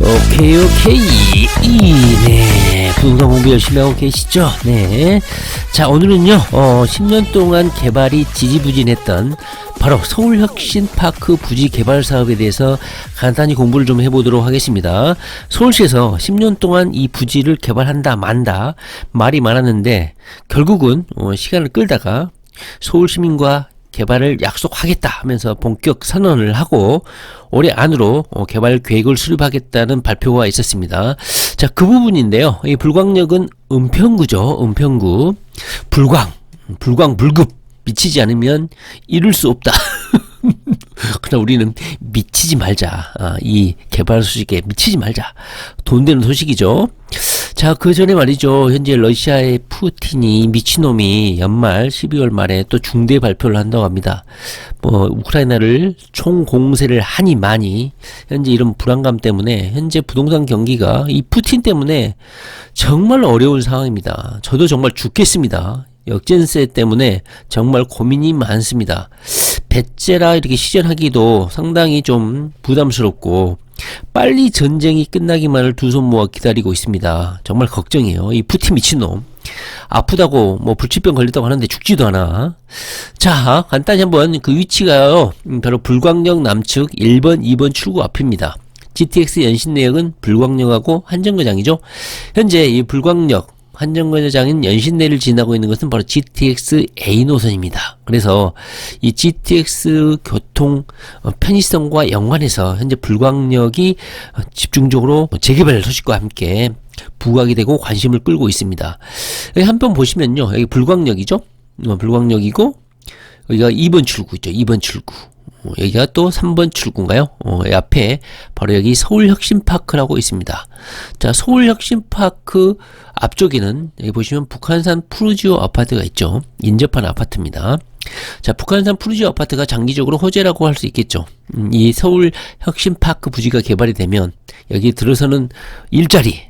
오케이. 네. 부동산 공부 열심히 하고 계시죠? 네. 자, 오늘은요, 10년 동안 개발이 지지부진했던 바로 서울혁신파크 부지 개발 사업에 대해서 간단히 공부를 좀 해보도록 하겠습니다. 서울시에서 10년 동안 이 부지를 개발한다, 만다, 말이 많았는데, 결국은, 시간을 끌다가 서울시민과 개발을 약속하겠다 하면서 본격 선언을 하고 올해 안으로 개발 계획을 수립하겠다는 발표가 있었습니다. 자, 그 부분인데요. 이 불광역은 은평구죠. 은평구. 불급. 미치지 않으면 이룰 수 없다. 그러나 우리는 미치지 말자. 이 개발 소식에 미치지 말자. 돈 되는 소식이죠. 자, 그 전에 말이죠. 현재 러시아의 푸틴이 미친놈이 연말 12월 말에 또 중대 발표를 한다고 합니다. 우크라이나를 총공세를 하니 많이 현재 이런 불안감 때문에 현재 부동산 경기가 이 푸틴 때문에 정말 어려운 상황입니다. 저도 정말 죽겠습니다. 역전세 때문에 정말 고민이 많습니다. 배째라 이렇게 시전하기도 상당히 좀 부담스럽고 빨리 전쟁이 끝나기만을 두 손 모아 기다리고 있습니다. 정말 걱정이에요. 이 푸틴 미친놈. 아프다고 불치병 걸렸다고 하는데 죽지도 않아. 자, 간단히 한번 그 위치가요. 바로 불광역 남측 1번, 2번 출구 앞입니다. GTX 연신내역은 불광역하고 한정거장이죠. 현재 이 불광역 한정거장인 연신내를 지나고 있는 것은 바로 GTX A 노선입니다. 그래서 이 GTX 교통 편의성과 연관해서 현재 불광역이 집중적으로 재개발 소식과 함께 부각이 되고 관심을 끌고 있습니다. 여기 한번 보시면요. 여기 불광역이죠. 불광역이고 여기가 2번 출구 있죠. 2번 출구. 여기가 또 3번 출구인가요? 이 앞에 바로 여기 서울혁신파크라고 있습니다. 자, 서울혁신파크 앞쪽에는 여기 보시면 북한산 푸르지오 아파트가 있죠. 인접한 아파트입니다. 자, 북한산 푸르지오 아파트가 장기적으로 호재라고 할 수 있겠죠. 이 서울혁신파크 부지가 개발이 되면 여기 들어서는 일자리,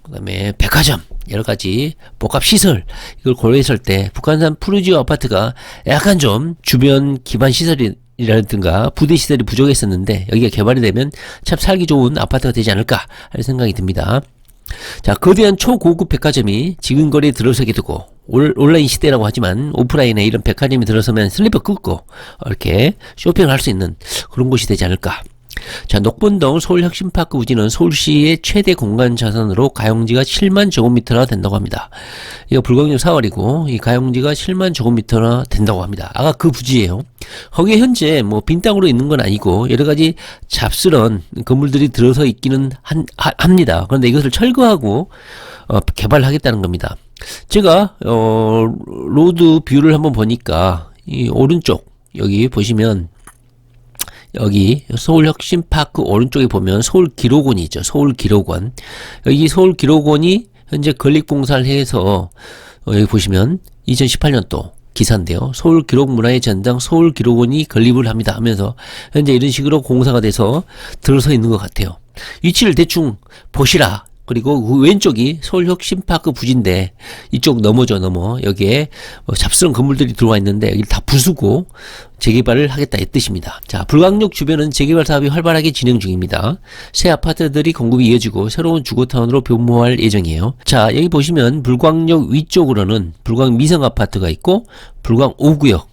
그 다음에 백화점, 여러가지 복합시설 이걸 고려했을 때 북한산 푸르지오 아파트가 약간 좀 주변 기반 시설이라든가 부대시설이 부족했었는데 여기가 개발이 되면 참 살기 좋은 아파트가 되지 않을까 하는 생각이 듭니다. 자, 거대한 초고급 백화점이 지금 거리에 들어서게 되고 온라인 시대라고 하지만 오프라인에 이런 백화점이 들어서면 슬리퍼 끊고 이렇게 쇼핑을 할 수 있는 그런 곳이 되지 않을까. 자, 녹본동 서울혁신파크 부지는 서울시의 최대 공간 자산으로 가용지가 7만 제곱미터나 된다고 합니다. 이거 불광역 4월이고 이 가용지가 7만 제곱미터나 된다고 합니다. 아까 그 부지예요. 거기에 현재 빈 땅으로 있는 건 아니고 여러 가지 잡스런 건물들이 들어서 있기는 합니다. 그런데 이것을 철거하고 개발하겠다는 겁니다. 제가 로드 뷰를 한번 보니까 이 오른쪽 여기 보시면 여기 서울혁신파크 오른쪽에 보면 서울기록원이 있죠. 서울기록원. 여기 서울기록원이 현재 건립공사를 해서 여기 보시면 2018년도 기사인데요. 서울기록문화의 전당 서울기록원이 건립을 합니다 하면서 현재 이런 식으로 공사가 돼서 들어서 있는 것 같아요. 위치를 대충 보시라. 그리고 그 왼쪽이 서울혁신파크 부지인데 이쪽 넘어 여기에 잡스러운 건물들이 들어와 있는데 여기를 다 부수고 재개발을 하겠다 이 뜻입니다. 자, 불광역 주변은 재개발 사업이 활발하게 진행 중입니다. 새 아파트들이 공급이 이어지고 새로운 주거타운으로 변모할 예정이에요. 자, 여기 보시면 불광역 위쪽으로는 불광 미성 아파트가 있고 불광 5구역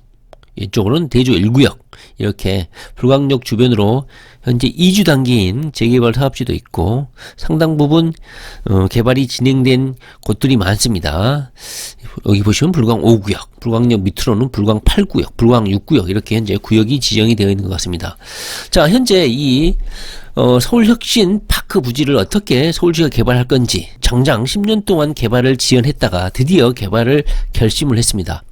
이쪽으로는 대조 1구역 이렇게 불광역 주변으로 현재 2주 단계인 재개발 사업지도 있고 상당 부분 개발이 진행된 곳들이 많습니다. 여기 보시면 불광 5구역, 불광역 밑으로는 불광 8구역, 불광 6구역 이렇게 현재 구역이 지정이 되어 있는 것 같습니다. 자, 현재 이 서울혁신파크 부지를 어떻게 서울시가 개발할 건지 정작 10년 동안 개발을 지연했다가 드디어 개발을 결심을 했습니다.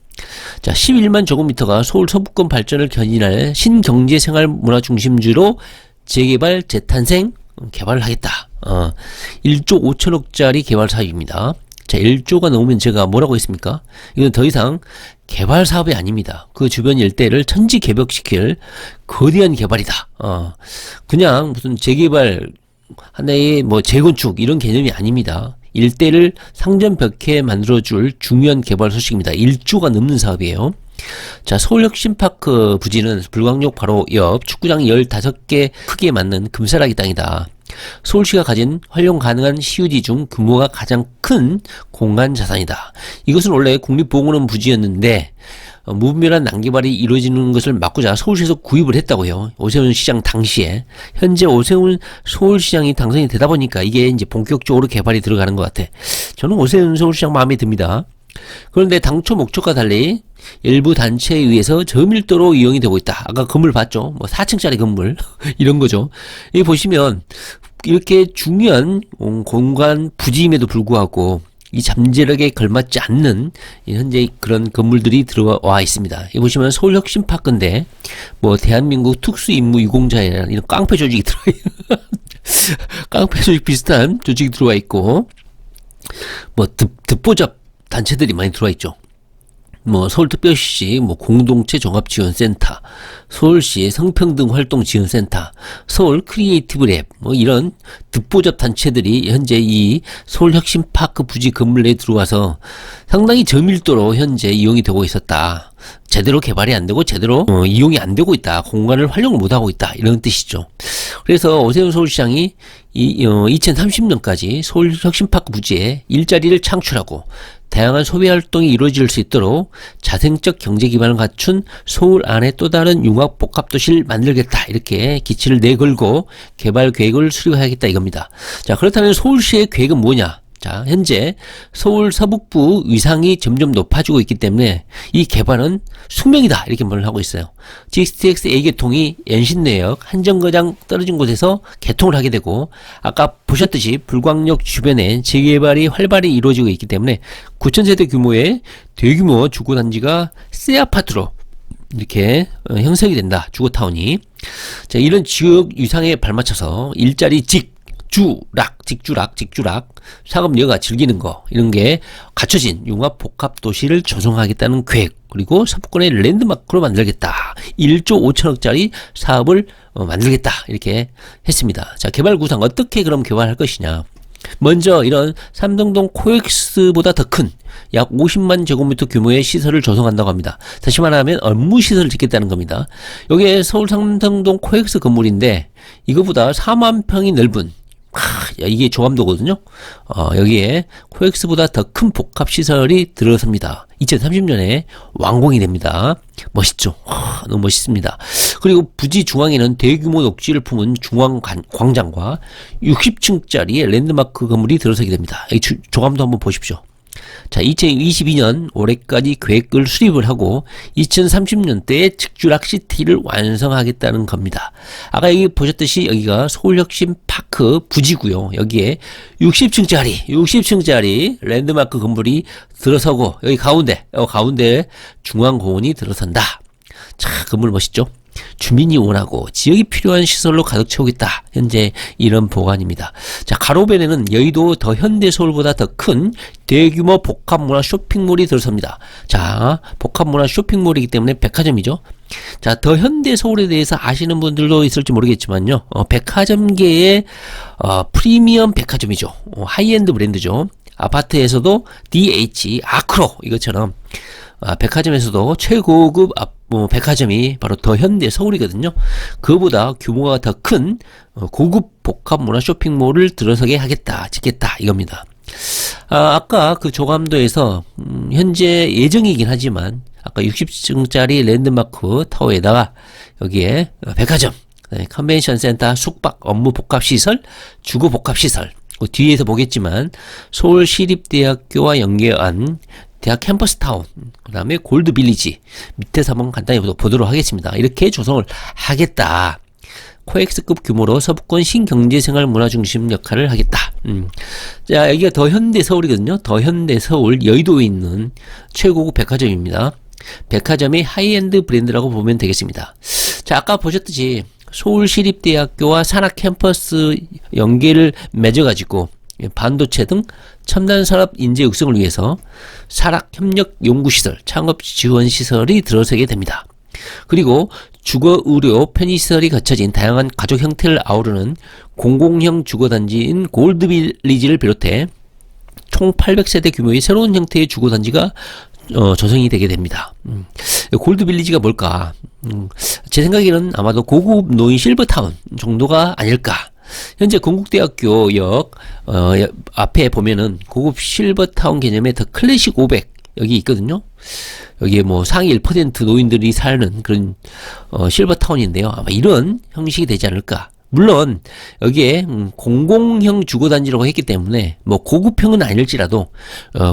자, 11만 제곱미터가 서울 서부권 발전을 견인할 신경제생활문화 중심지로 재개발, 재탄생, 개발을 하겠다. 1조 5천억짜리 개발 사업입니다. 자, 1조가 넘으면 제가 뭐라고 했습니까? 이건 더 이상 개발 사업이 아닙니다. 그 주변 일대를 천지 개벽시킬 거대한 개발이다. 그냥 무슨 재개발, 하나의 재건축 이런 개념이 아닙니다. 일대를 상전벽해 만들어줄 중요한 개발 소식입니다. 1조가 넘는 사업이에요. 자, 서울혁신파크 부지는 불광역 바로 옆 축구장 15개 크기에 맞는 금사라기 땅이다. 서울시가 가진 활용 가능한 CUD 중 규모가 가장 큰 공간 자산이다. 이것은 원래 국립보건원 부지였는데 무분별한 난개발이 이루어지는 것을 막고자 서울시에서 구입을 했다고요. 오세훈 시장 당시에. 현재 오세훈 서울시장이 당선이 되다 보니까 이게 이제 본격적으로 개발이 들어가는 것 같아. 저는 오세훈 서울시장 마음에 듭니다. 그런데 당초 목적과 달리 일부 단체에 의해서 저밀도로 이용이 되고 있다. 아까 건물 봤죠? 뭐 4층짜리 건물 이런 거죠. 여기 보시면 이렇게 중요한 공간 부지임에도 불구하고 이 잠재력에 걸맞지 않는 현재 그런 건물들이 들어와 있습니다. 여기 보시면 서울혁신파크인데 뭐 대한민국 특수임무유공자회라는 이런 깡패 조직이 들어와 깡패 조직 비슷한 조직이 들어와 있고 뭐 듣보잡 단체들이 많이 들어와 있죠. 뭐 서울특별시 뭐 공동체 종합지원센터, 서울시 성평등활동지원센터, 서울 크리에이티브랩 뭐 이런 듣보잡 단체들이 현재 이 서울혁신파크 부지 건물 내에 들어와서 상당히 저밀도로 현재 이용이 되고 있었다. 제대로 개발이 안 되고 제대로 이용이 안 되고 있다. 공간을 활용을 못 하고 있다. 이런 뜻이죠. 그래서 오세훈 서울시장이 2030년까지 서울혁신파크 부지에 일자리를 창출하고 다양한 소비 활동이 이루어질 수 있도록 자생적 경제 기반을 갖춘 서울 안에 또 다른 융합 복합 도시를 만들겠다. 이렇게 기치를 내걸고 개발 계획을 수립하겠다 이겁니다. 자, 그렇다면 서울시의 계획은 뭐냐? 자, 현재 서울 서북부 위상이 점점 높아지고 있기 때문에 이 개발은 숙명이다 이렇게 말을 하고 있어요. GTX A계통이 연신내역 한정거장 떨어진 곳에서 개통을 하게 되고 아까 보셨듯이 불광역 주변에 재개발이 활발히 이루어지고 있기 때문에 9,000세대 규모의 대규모 주거단지가 새 아파트로 이렇게 형성이 된다. 주거타운이. 자, 이런 지역 위상에 발맞춰서 일자리 직주락, 상업여가 즐기는 거, 이런 게 갖춰진 융합 복합 도시를 조성하겠다는 계획, 그리고 서부권의 랜드마크로 만들겠다. 1조 5천억짜리 사업을 만들겠다. 이렇게 했습니다. 자, 개발 구상 어떻게 그럼 개발할 것이냐. 먼저 이런 삼성동 코엑스보다 더 큰 약 50만 제곱미터 규모의 시설을 조성한다고 합니다. 다시 말하면 업무시설을 짓겠다는 겁니다. 여기에 서울 삼성동 코엑스 건물인데 이거보다 4만 평이 넓은 이게 조감도거든요. 여기에 코엑스보다 더 큰 복합시설이 들어섭니다. 2030년에 완공이 됩니다. 멋있죠? 너무 멋있습니다. 그리고 부지 중앙에는 대규모 녹지를 품은 중앙광장과 60층짜리의 랜드마크 건물이 들어서게 됩니다. 이 조감도 한번 보십시오. 자, 2022년 올해까지 계획을 수립을 하고 2030년대에 직주락시티를 완성하겠다는 겁니다. 아까 여기 보셨듯이 여기가 서울혁신파크 부지고요. 여기에 60층짜리 랜드마크 건물이 들어서고 여기 가운데 중앙공원이 들어선다. 자, 건물 멋있죠? 주민이 원하고 지역이 필요한 시설로 가득 채우겠다. 현재 이런 보관입니다. 자, 가로변에는 여의도 더 현대 서울보다 더 큰 대규모 복합문화 쇼핑몰이 들어섭니다. 자, 복합문화 쇼핑몰이기 때문에 백화점이죠. 자, 더 현대 서울에 대해서 아시는 분들도 있을지 모르겠지만요. 백화점계의 프리미엄 백화점이죠. 하이엔드 브랜드죠. 아파트에서도 DH, 아크로 이것처럼 백화점에서도 최고급 백화점이 바로 더 현대 서울이거든요. 그거보다 규모가 더 큰 고급 복합 문화 쇼핑몰을 들어서게 하겠다, 짓겠다 이겁니다. 아까 그 조감도에서 현재 예정이긴 하지만 아까 60층짜리 랜드마크 타워에다가 여기에 백화점, 컨벤션 센터, 숙박, 업무 복합시설, 주거 복합시설, 뒤에서 보겠지만 서울시립대학교와 연계한 대학 캠퍼스타운, 그 다음에 골드빌리지 밑에서 한번 간단히 보도록 하겠습니다. 이렇게 조성을 하겠다. 코엑스급 규모로 서부권 신경제생활 문화중심 역할을 하겠다. 자, 여기가 더 현대 서울이거든요. 더 현대 서울 여의도에 있는 최고급 백화점입니다. 백화점의 하이엔드 브랜드라고 보면 되겠습니다. 자, 아까 보셨듯이 서울시립대학교와 산학 캠퍼스 연계를 맺어가지고 반도체 등 첨단 산업 인재 육성을 위해서 산학 협력 연구시설, 창업 지원 시설이 들어서게 됩니다. 그리고 주거, 의료, 편의시설이 갖춰진 다양한 가족 형태를 아우르는 공공형 주거단지인 골드빌리지를 비롯해 총 800세대 규모의 새로운 형태의 주거단지가 조성이 되게 됩니다. 골드 빌리지가 뭘까? 제 생각에는 아마도 고급 노인 실버타운 정도가 아닐까. 현재 건국대학교역 앞에 보면은 고급 실버타운 개념의 더 클래식 500 여기 있거든요. 여기에 뭐 상위 1% 노인들이 사는 그런 실버타운인데요. 아마 이런 형식이 되지 않을까. 물론 여기에 공공형 주거단지라고 했기 때문에 뭐 고급형은 아닐지라도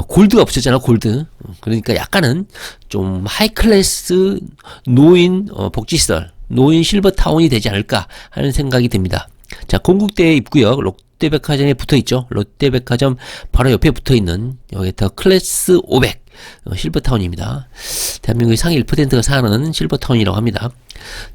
골드가 없었잖아. 골드. 그러니까 약간은 좀 하이클래스 노인 복지시설, 노인 실버타운이 되지 않을까 하는 생각이 듭니다. 자, 건국대 입구역 롯데백화점에 붙어있죠. 롯데백화점 바로 옆에 붙어있는 여기 더 클래스 500 실버타운입니다. 대한민국의 상위 1%가 사는 실버타운이라고 합니다.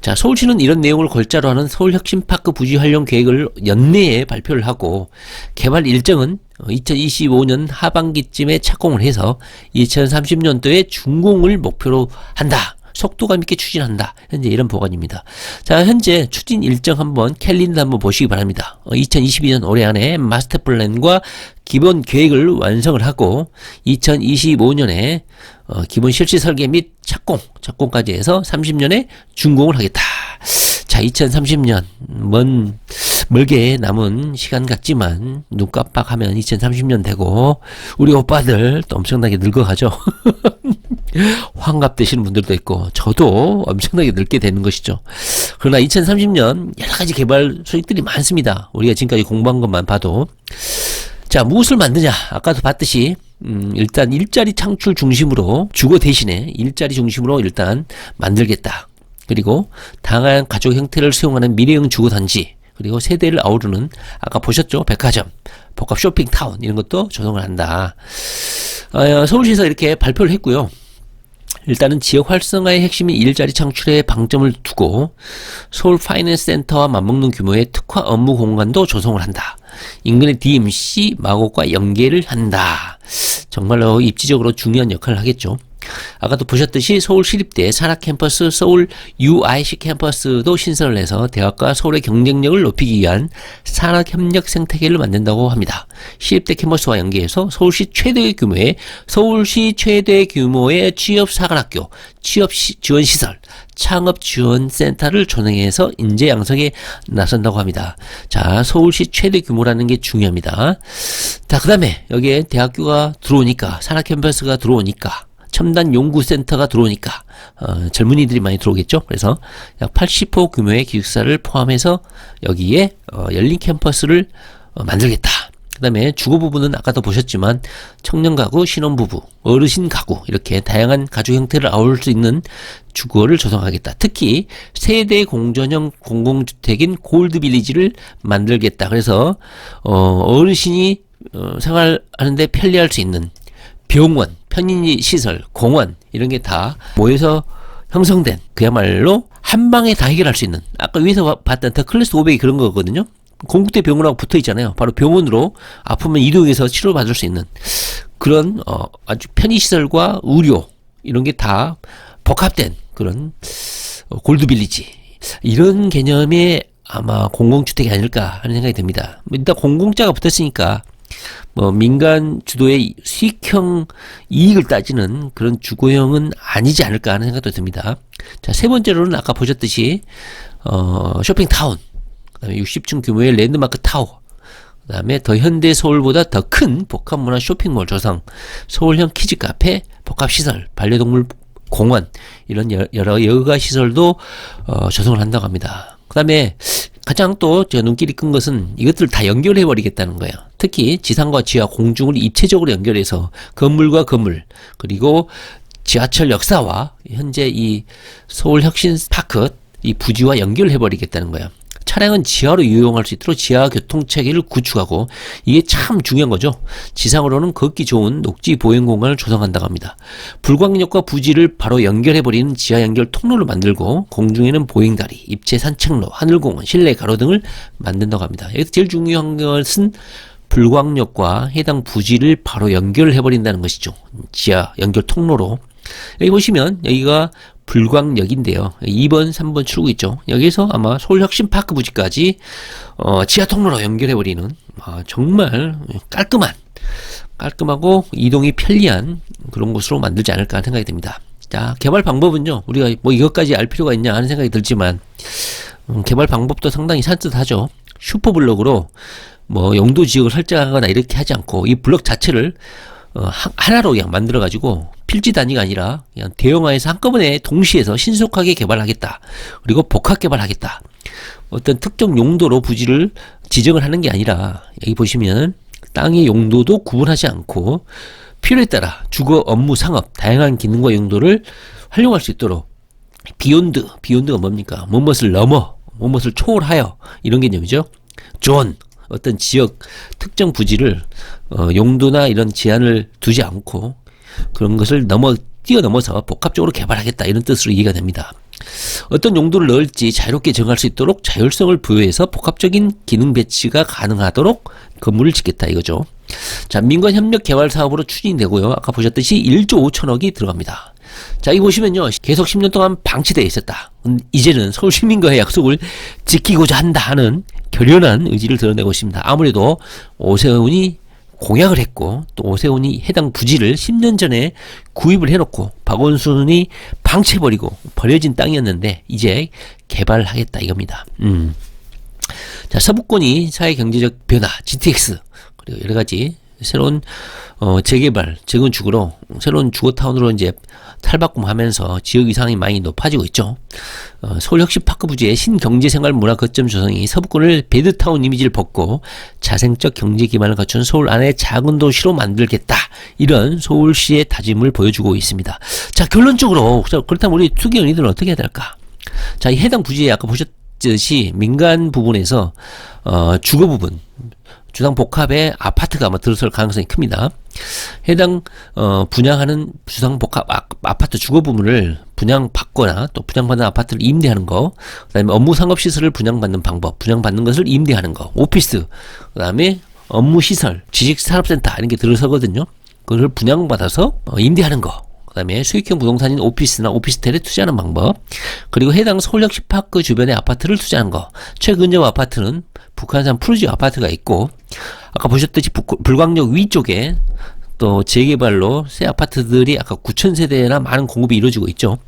자, 서울시는 이런 내용을 골자로 하는 서울혁신파크 부지 활용 계획을 연내에 발표를 하고 개발 일정은 2025년 하반기쯤에 착공을 해서 2030년도에 준공을 목표로 한다. 속도감 있게 추진한다. 현재 이런 보관입니다. 자, 현재 추진 일정 한번 캘린더 한번 보시기 바랍니다. 2022년 올해 안에 마스터 플랜과 기본 계획을 완성을 하고 2025년에 기본 실시 설계 및 착공까지 해서 30년에 준공을 하겠다. 자, 2030년 멀게 남은 시간 같지만 눈 깜빡하면 2030년 되고 우리 오빠들 또 엄청나게 늙어가죠. 환갑 되시는 분들도 있고 저도 엄청나게 늙게 되는 것이죠. 그러나 2030년 여러가지 개발 소식들이 많습니다. 우리가 지금까지 공부한 것만 봐도. 자, 무엇을 만드냐? 아까도 봤듯이 일단 일자리 창출 중심으로 주거 대신에 일자리 중심으로 일단 만들겠다. 그리고 다양한 가족 형태를 수용하는 미래형 주거단지, 그리고 세대를 아우르는 아까 보셨죠? 백화점, 복합 쇼핑타운 이런 것도 조성을 한다. 서울시에서 이렇게 발표를 했고요. 일단은 지역 활성화의 핵심인 일자리 창출에 방점을 두고 서울 파이낸스 센터와 맞먹는 규모의 특화 업무 공간도 조성을 한다. 인근의 DMC 마곡과 연계를 한다. 정말로 입지적으로 중요한 역할을 하겠죠. 아까도 보셨듯이 서울시립대 산학캠퍼스, 서울 UIC 캠퍼스도 신설을 해서 대학과 서울의 경쟁력을 높이기 위한 산학협력 생태계를 만든다고 합니다. 시립대 캠퍼스와 연계해서 서울시 최대 규모의 취업사관학교, 취업지원시설, 창업지원센터를 조성해서 인재 양성에 나선다고 합니다. 자, 서울시 최대 규모라는 게 중요합니다. 자, 그 다음에 여기에 대학교가 들어오니까, 산학캠퍼스가 들어오니까, 첨단 연구센터가 들어오니까 젊은이들이 많이 들어오겠죠. 그래서 약 80호 규모의 기숙사를 포함해서 여기에 열린 캠퍼스를 만들겠다. 그 다음에 주거 부분은 아까도 보셨지만 청년 가구, 신혼 부부, 어르신 가구 이렇게 다양한 가족 형태를 아우를 수 있는 주거를 조성하겠다. 특히 세대 공전형 공공주택인 골드빌리지를 만들겠다. 그래서 어르신이 생활하는데 편리할 수 있는 병원, 편의시설, 공원 이런 게 다 모여서 형성된 그야말로 한 방에 다 해결할 수 있는, 아까 위에서 봤던 더 클래스 500이 그런 거거든요. 건국대 병원하고 붙어 있잖아요. 바로 병원으로 아프면 이동해서 치료받을 수 있는 그런 아주 편의시설과 의료 이런 게 다 복합된 그런 골드빌리지, 이런 개념의 아마 공공주택이 아닐까 하는 생각이 듭니다. 일단 공공자가 붙었으니까 민간 주도의 수익형 이익을 따지는 그런 주거형은 아니지 않을까 하는 생각도 듭니다. 자, 세 번째로는 아까 보셨듯이 쇼핑타운, 그다음에 60층 규모의 랜드마크 타워, 그다음에 더 현대 서울보다 더 큰 복합문화 쇼핑몰 조성, 서울형 키즈카페, 복합시설, 반려동물 공원 이런 여러 여가 시설도 조성을 한다고 합니다. 그다음에 가장 또 제가 눈길이 끈 것은 이것들을 다 연결해 버리겠다는 거예요. 특히 지상과 지하 공중을 입체적으로 연결해서 건물과 건물, 그리고 지하철 역사와 현재 이 서울혁신파크 이 부지와 연결해 버리겠다는 거예요. 차량은 지하로 이용할 수 있도록 지하 교통체계를 구축하고, 이게 참 중요한 거죠. 지상으로는 걷기 좋은 녹지 보행 공간을 조성한다고 합니다. 불광역과 부지를 바로 연결해버리는 지하 연결 통로를 만들고, 공중에는 보행다리, 입체 산책로, 하늘공원, 실내 가로등을 만든다고 합니다. 여기서 제일 중요한 것은 불광역과 해당 부지를 바로 연결해버린다는 것이죠. 지하 연결 통로로. 여기 보시면 여기가 불광역인데요. 2번, 3번 출구 있죠. 여기서 아마 서울혁신파크 부지까지 지하 통로로 연결해버리는 정말 깔끔한 깔끔하고 이동이 편리한 그런 곳으로 만들지 않을까 하는 생각이 듭니다. 자, 개발 방법은요, 우리가 뭐 이것까지 알 필요가 있냐 하는 생각이 들지만, 개발 방법도 상당히 산뜻하죠. 슈퍼블럭으로 뭐 용도 지역을 설정하거나 이렇게 하지 않고 이 블럭 자체를 하나로 그냥 만들어 가지고 필지 단위가 아니라 그냥 대형화해서 한꺼번에 동시에서 신속하게 개발하겠다. 그리고 복합 개발하겠다. 어떤 특정 용도로 부지를 지정을 하는 게 아니라 여기 보시면 땅의 용도도 구분하지 않고 필요에 따라 주거, 업무, 상업 다양한 기능과 용도를 활용할 수 있도록 비욘드가 뭡니까? 무엇을 넘어, 무엇을 초월하여 이런 개념이죠. 존, 어떤 지역 특정 부지를 용도나 이런 제한을 두지 않고 그런 것을 뛰어넘어서 복합적으로 개발하겠다 이런 뜻으로 이해가 됩니다. 어떤 용도를 넣을지 자유롭게 정할 수 있도록 자율성을 부여해서 복합적인 기능 배치가 가능하도록 건물을 짓겠다 이거죠. 자, 민관협력 개발 사업으로 추진이 되고요. 아까 보셨듯이 1조 5천억이 들어갑니다. 자, 이 보시면요. 계속 10년 동안 방치되어 있었다. 이제는 서울 시민과의 약속을 지키고자 한다 하는 결연한 의지를 드러내고 있습니다. 아무래도 오세훈이 공약을 했고 또 오세훈이 해당 부지를 10년 전에 구입을 해놓고 박원순이 방치해버리고 버려진 땅이었는데 이제 개발하겠다 이겁니다. 자, 서부권이 사회경제적 변화, GTX 그리고 여러가지 새로운 재개발, 재건축으로 새로운 주거타운으로 이제 탈바꿈하면서 지역 이상이 많이 높아지고 있죠. 서울혁신파크 부지의 신경제생활 문화 거점 조성이 서부권을 배드타운 이미지를 벗고 자생적 경제 기반을 갖춘 서울 안의 작은 도시로 만들겠다. 이런 서울시의 다짐을 보여주고 있습니다. 자, 결론적으로 그렇다면 우리 투기원이들은 어떻게 해야 될까? 자, 이 해당 부지에 아까 보셨듯이 민간 부분에서 주거 부분 주상 복합의 아파트가 아마 들어설 가능성이 큽니다. 해당 분양하는 주상 복합 아파트 주거 부분을 분양받거나 또 분양받는 아파트를 임대하는 거, 그다음에 업무 상업 시설을 분양받는 방법, 분양받는 것을 임대하는 거, 오피스, 그다음에 업무 시설, 지식 산업센터 이런 게 들어서거든요. 그걸 분양받아서 임대하는 거. 그 다음에 수익형 부동산인 오피스나 오피스텔에 투자하는 방법, 그리고 해당 서울역시파크 주변의 아파트를 투자하는 거. 최근접 아파트는 북한산 푸르지 아파트가 있고, 아까 보셨듯이 불광역 위쪽에 또 재개발로 새 아파트들이 아까 9,000세대나 많은 공급이 이루어지고 있죠.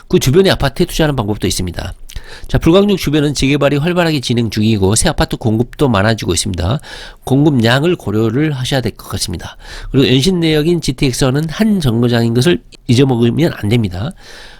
그 주변의 아파트에 투자하는 방법도 있습니다. 자, 불광역 주변은 재개발이 활발하게 진행 중이고 새 아파트 공급도 많아지고 있습니다. 공급량을 고려를 하셔야 될 것 같습니다. 그리고 연신 내역인 GTX와는 한 정거장인 것을 잊어먹으면 안 됩니다.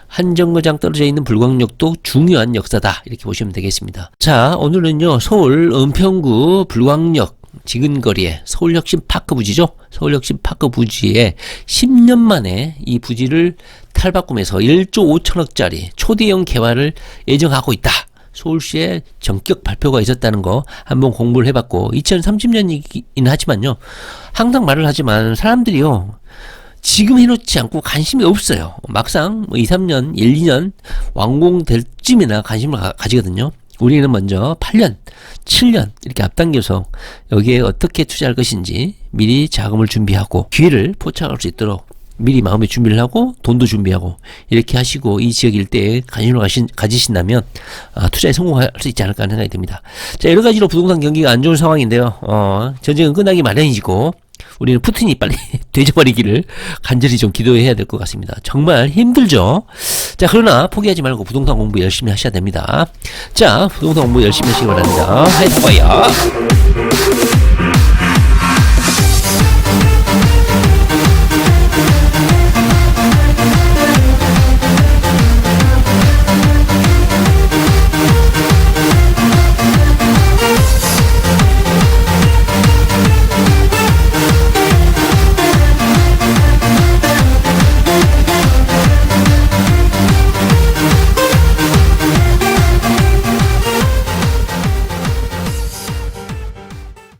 한 정거장 떨어져 있는 불광역도 중요한 역사다 이렇게 보시면 되겠습니다. 자, 오늘은요 서울 은평구 불광역 지근거리에 서울혁신파크 부지죠. 서울혁신파크 부지에 10년 만에 이 부지를 탈바꿈해서 1조 5천억짜리 초대형 개발을 예정하고 있다. 서울시에 전격 발표가 있었다는 거 한번 공부를 해봤고 2030년이긴 하지만요. 항상 말을 하지만 사람들이요. 지금 해놓지 않고 관심이 없어요. 막상 2, 3년, 1, 2년 완공될 쯤이나 관심을 가지거든요. 우리는 먼저 8년, 7년 이렇게 앞당겨서 여기에 어떻게 투자할 것인지 미리 자금을 준비하고 기회를 포착할 수 있도록 미리 마음의 준비를 하고 돈도 준비하고 이렇게 하시고 이 지역 일대에 관심을 가지신다면 투자에 성공할 수 있지 않을까 하는 생각이 듭니다. 자, 여러 가지로 부동산 경기가 안 좋은 상황인데요. 전쟁은 끝나기 마련이고 우리는 푸틴이 빨리 되져버리기를 간절히 좀 기도해야 될 것 같습니다. 정말 힘들죠. 자, 그러나 포기하지 말고 부동산 공부 열심히 하셔야 됩니다. 자, 부동산 공부 열심히 하시기 바랍니다. 하이파이야.